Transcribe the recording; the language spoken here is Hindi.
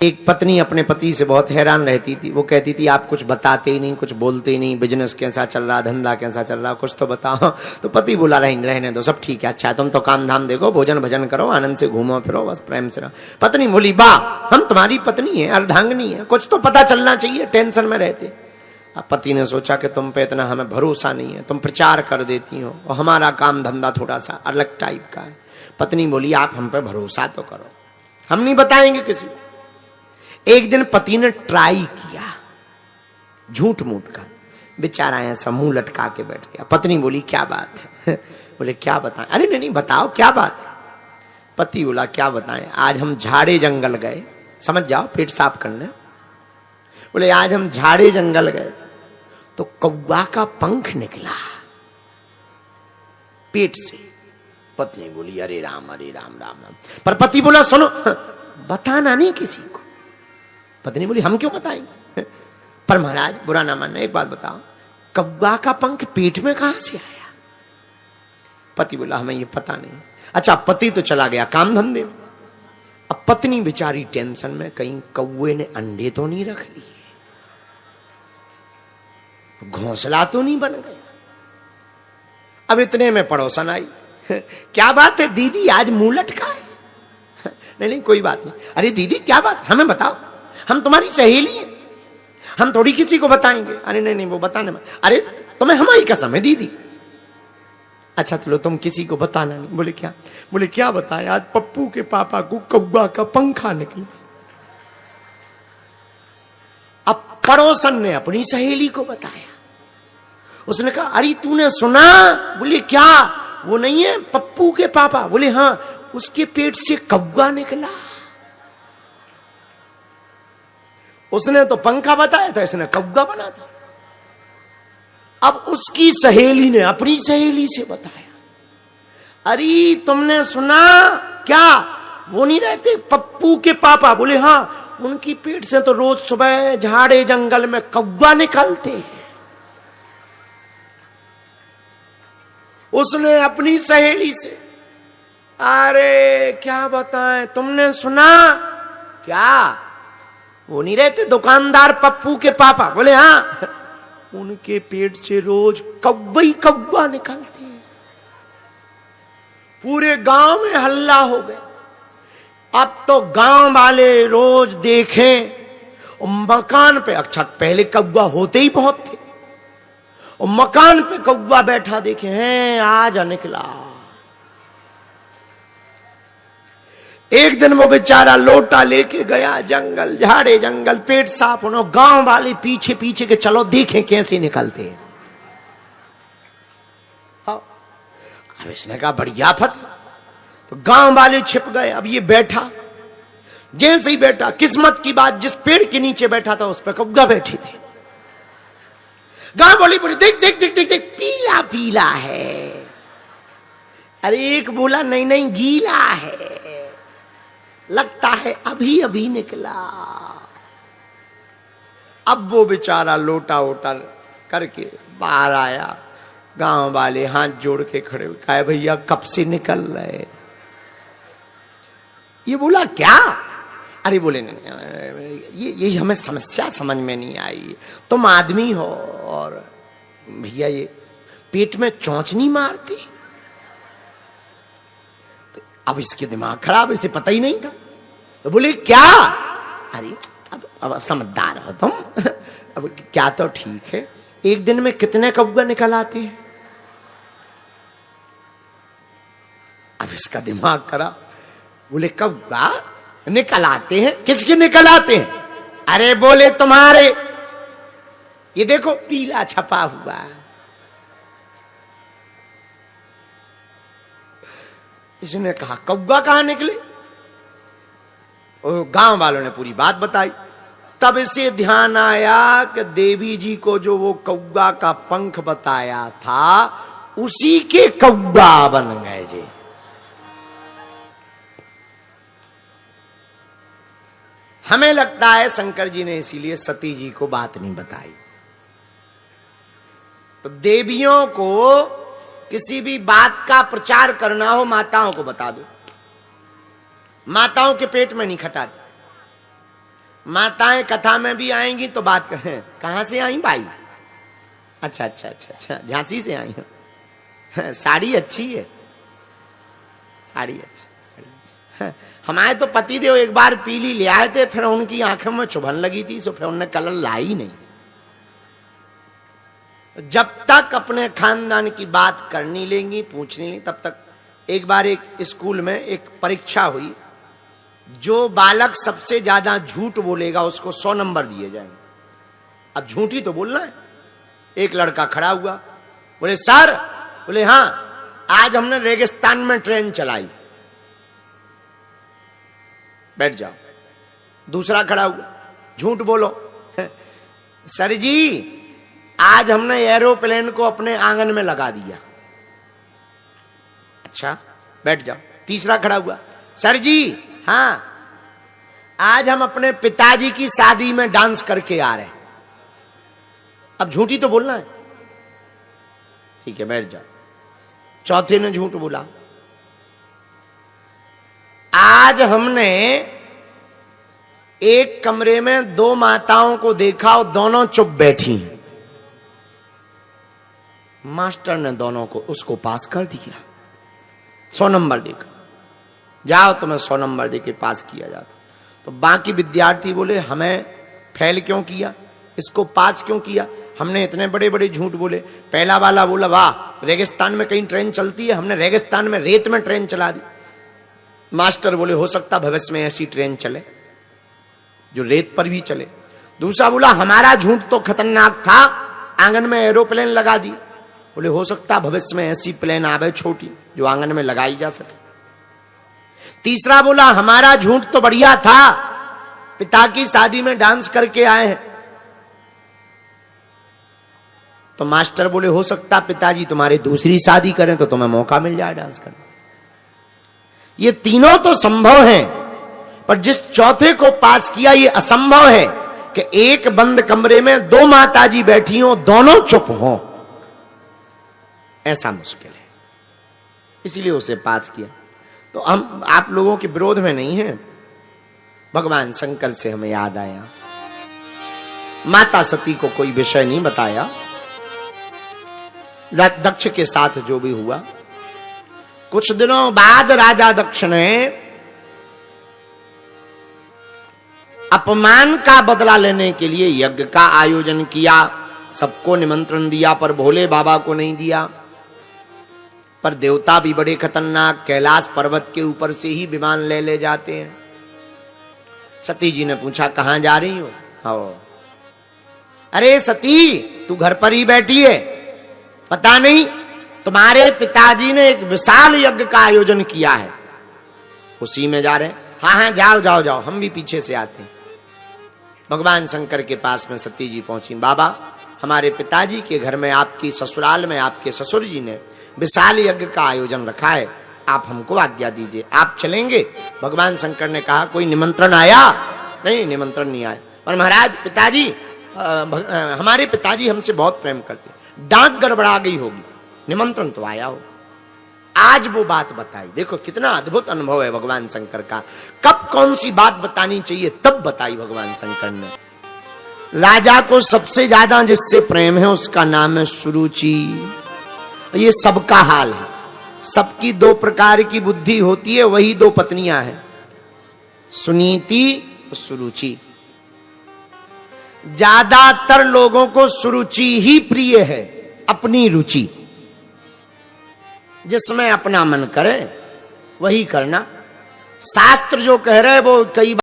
एक पत्नी अपने पति से बहुत हैरान रहती थी। वो कहती थी आप कुछ बताते ही नहीं, कुछ बोलते ही नहीं, बिजनेस कैसा चल रहा, धंधा कैसा चल रहा, कुछ तो बताओ। तो पति बोला रहने दो, सब ठीक है, अच्छा है, तुम तो काम धाम देखो, भोजन भजन करो, आनंद से घूमो फिरो, बस प्रेम से रहो। पत्नी बोली वाह, हम तुम्हारी पत्नी है, अर्धांगिनी है, कुछ तो पता चलना चाहिए, टेंशन में रहते। अब पति ने सोचा कि तुम पे इतना हमें भरोसा नहीं है, तुम प्रचार कर देती हो और हमारा काम धंधा थोड़ा सा अलग टाइप का है। पत्नी बोली आप हम पे भरोसा तो करो, हम नहीं बताएंगे किसी को। एक दिन पति ने ट्राई किया, झूठ मूठ का, बेचारा ऐसा मुंह लटका के बैठ गया। पत्नी बोली क्या बात है? बोले क्या बताएं? अरे नहीं बताओ क्या बात है। पति बोला क्या बताएं, आज हम झाड़े जंगल गए, समझ जाओ पेट साफ करने। बोले आज हम झाड़े जंगल गए तो कौवा का पंख निकला पेट से। पत्नी बोली अरे राम राम राम। पर पति बोला सुनो, बताना नहीं किसी को। पत्नी बोली हम क्यों बताएंगे? पर महाराज बुरा ना मानना, एक बात बताओ, कौवा का पंख पेट में कहां से आया? पति बोला हमें ये पता नहीं। अच्छा, पति तो चला गया काम धंधे में। अब पत्नी बेचारी टेंशन में, कहीं कौवे ने अंडे तो नहीं रख लिए, घोंसला तो नहीं बन गया। अब इतने में पड़ोसन आई, क्या बात है दीदी आज मुंह लटका है? नहीं कोई बात नहीं। अरे दीदी क्या बात, हमें बताओ, हम तुम्हारी सहेली हैं, हम थोड़ी किसी को बताएंगे। अरे नहीं वो बताने में, अरे तुम्हें हमारी कसम है दीदी। अच्छा चलो तुम किसी को बताना नहीं। बोले क्या? बोले क्या बताए, आज पप्पू के पापा को कौवा का पंखा निकला। अब पड़ोसन ने अपनी सहेली को बताया। उसने कहा अरे तूने सुना? बोले क्या? वो नहीं है पप्पू के पापा? बोले हाँ, उसके पेट से कौवा निकला। उसने तो पंखा बताया था, इसने कौवा बना था। अब उसकी सहेली ने अपनी सहेली से बताया, अरे तुमने सुना क्या? वो नहीं रहते पप्पू के पापा? बोले हाँ, उनकी पेट से तो रोज सुबह झाड़े जंगल में कौवा निकलते हैं। उसने अपनी सहेली से, अरे क्या बताएं, तुमने सुना क्या? वो नहीं रहते दुकानदार पप्पू के पापा? बोले हाँ, उनके पेट से रोज कौवा ही कौवा निकलते हैं। पूरे गांव में हल्ला हो गया। अब तो गांव वाले रोज देखें मकान पे, अच्छा पहले कौवा होते ही बहुत थे, और मकान पे कौवा बैठा देखे हैं, आज निकला। एक दिन वो बेचारा लोटा लेके गया जंगल, झाड़े जंगल, पेट साफ होना, गांव वाले पीछे पीछे के चलो देखें कैसे निकलते हैं। अब इसने कहा बढ़िया फत, तो गांव वाले छिप गए। अब ये बैठा, जैसे ही बैठा, किस्मत की बात जिस पेड़ के नीचे बैठा था उस पर कौवा बैठी थी। गांव वाली बोली देख देख देख देख देख, पीला पीला है। अरे एक बोला नहीं गीला है, लगता है अभी अभी निकला। अब वो बेचारा लोटा वोटा करके बाहर आया। गांव वाले हाथ जोड़ के खड़े हुए, कहा भैया कब से निकल रहे? ये बोला क्या? अरे बोले नहीं, ये हमें समस्या समझ में नहीं आई। तुम आदमी हो और भैया ये पेट में चोंच नहीं मारती? तो अब इसके दिमाग खराब, इसे पता ही नहीं था। तो बोले क्या? अरे अब समझदार हो तुम। अब क्या तो ठीक है, एक दिन में कितने कौवा निकल आते हैं? अब इसका दिमाग खराब। बोले कौवा निकल आते हैं? किसके निकल आते हैं? अरे बोले तुम्हारे, ये देखो पीला छपा हुआ है। इसने कहा कौवा कहां निकले? और गांव वालों ने पूरी बात बताई। तब इसे ध्यान आया कि देवी जी को जो वो कौवा का पंख बताया था उसी के कौवा बन गए जी। हमें लगता है शंकर जी ने इसीलिए सती जी को बात नहीं बताई। तो देवियों को किसी भी बात का प्रचार करना हो, माताओं को बता दो, माताओं के पेट में नहीं खटाती। माताएं कथा में भी आएंगी तो बात कहें, कहां से आई भाई? अच्छा अच्छा अच्छा अच्छा, झांसी से आई हूं। साड़ी अच्छी है, साड़ी अच्छी। हमारे तो पतिदेव एक बार पीली ले आए थे, फिर उनकी आंखों में चुभन लगी थी, तो फिर उन्होंने कलर लाई नहीं। जब तक अपने खानदान की बात करनी लेंगी, पूछनी नहीं, तब तक। एक बार एक स्कूल में एक परीक्षा हुई, जो बालक सबसे ज्यादा झूठ बोलेगा उसको 100 नंबर दिए जाएंगे। अब झूठी तो बोलना है। एक लड़का खड़ा हुआ, बोले सर, बोले हाँ, आज हमने रेगिस्तान में ट्रेन चलाई। बैठ जाओ। दूसरा खड़ा हुआ, झूठ बोलो। सर जी, आज हमने एरोप्लेन को अपने आंगन में लगा दिया। अच्छा, बैठ जाओ। तीसरा खड़ा हुआ, सर जी हाँ, आज हम अपने पिताजी की शादी में डांस करके आ रहे हैं। अब झूठी तो बोलना है, ठीक है, बैठ जाओ। चौथे ने झूठ बोला, आज हमने एक कमरे में 2 माताओं को देखा और दोनों चुप बैठी। मास्टर ने दोनों को, उसको पास कर दिया, 100 नंबर देकर। जाओ, तुम्हें 100 नंबर देके पास किया जाता। तो बाकी विद्यार्थी बोले, हमें फेल क्यों किया, इसको पास क्यों किया, हमने इतने बड़े बड़े झूठ बोले। पहला वाला बोला, वाह, रेगिस्तान में कहीं ट्रेन चलती है, हमने रेगिस्तान में रेत में ट्रेन चला दी। मास्टर बोले, हो सकता भविष्य में ऐसी ट्रेन चले जो रेत पर भी चले। दूसरा बोला, हमारा झूठ तो खतरनाक था, आंगन में एरोप्लेन लगा दी। बोले, हो सकता भविष्य में ऐसी प्लेन आवे छोटी जो आंगन में लगाई जा सके। तीसरा बोला, हमारा झूठ तो बढ़िया था, पिता की शादी में डांस करके आए हैं। तो मास्टर बोले, हो सकता पिताजी तुम्हारे दूसरी शादी करें तो तुम्हें मौका मिल जाए डांस करने। ये तीनों तो संभव हैं, पर जिस चौथे को पास किया, ये असंभव है कि एक बंद कमरे में 2 माताजी बैठी हो, दोनों चुप हो। ऐसा मुश्किल है, इसीलिए उसे पास किया। तो हम आप लोगों के विरोध में नहीं है। भगवान शंकर से हमें याद आया, माता सती को कोई विषय नहीं बताया। दक्ष के साथ जो भी हुआ, कुछ दिनों बाद राजा दक्ष ने अपमान का बदला लेने के लिए यज्ञ का आयोजन किया। सबको निमंत्रण दिया, पर भोले बाबा को नहीं दिया। पर देवता भी बड़े खतरनाक, कैलाश पर्वत के ऊपर से ही विमान ले जाते हैं। सती जी ने पूछा, कहां जा रही हो? हाँ, अरे सती, तू घर पर ही बैठी है, पता नहीं तुम्हारे पिताजी ने एक विशाल यज्ञ का आयोजन किया है, उसी में जा रहे हैं। हाँ हाँ, जाओ जाओ जाओ, हम भी पीछे से आते हैं। भगवान शंकर के पास में सती जी पहुंची। बाबा, हमारे पिताजी के घर में, आपकी ससुराल में, आपके ससुर जी ने विशाल यज्ञ का आयोजन रखा है, आप हमको आज्ञा दीजिए, आप चलेंगे? भगवान शंकर ने कहा, कोई निमंत्रण आया? नहीं, निमंत्रण नहीं आया। पर महाराज, पिताजी, हमारे पिताजी हमसे बहुत प्रेम करते, डांट गड़बड़ा गई होगी, निमंत्रण तो आया हो। आज वो बात बताई। देखो कितना अद्भुत अनुभव है भगवान शंकर का। कब कौन सी बात बतानी चाहिए तब बताई भगवान शंकर ने। राजा को सबसे ज्यादा जिससे प्रेम है उसका नाम है सुरुचि। ये सबका हाल है, सबकी 2 प्रकार की बुद्धि होती है, वही 2 पत्नियां हैं, सुनीति और सुरुचि। ज्यादातर लोगों को सुरुचि ही प्रिय है, अपनी रुचि, जिसमें अपना मन करे वही करना। शास्त्र जो कह रहे वो कई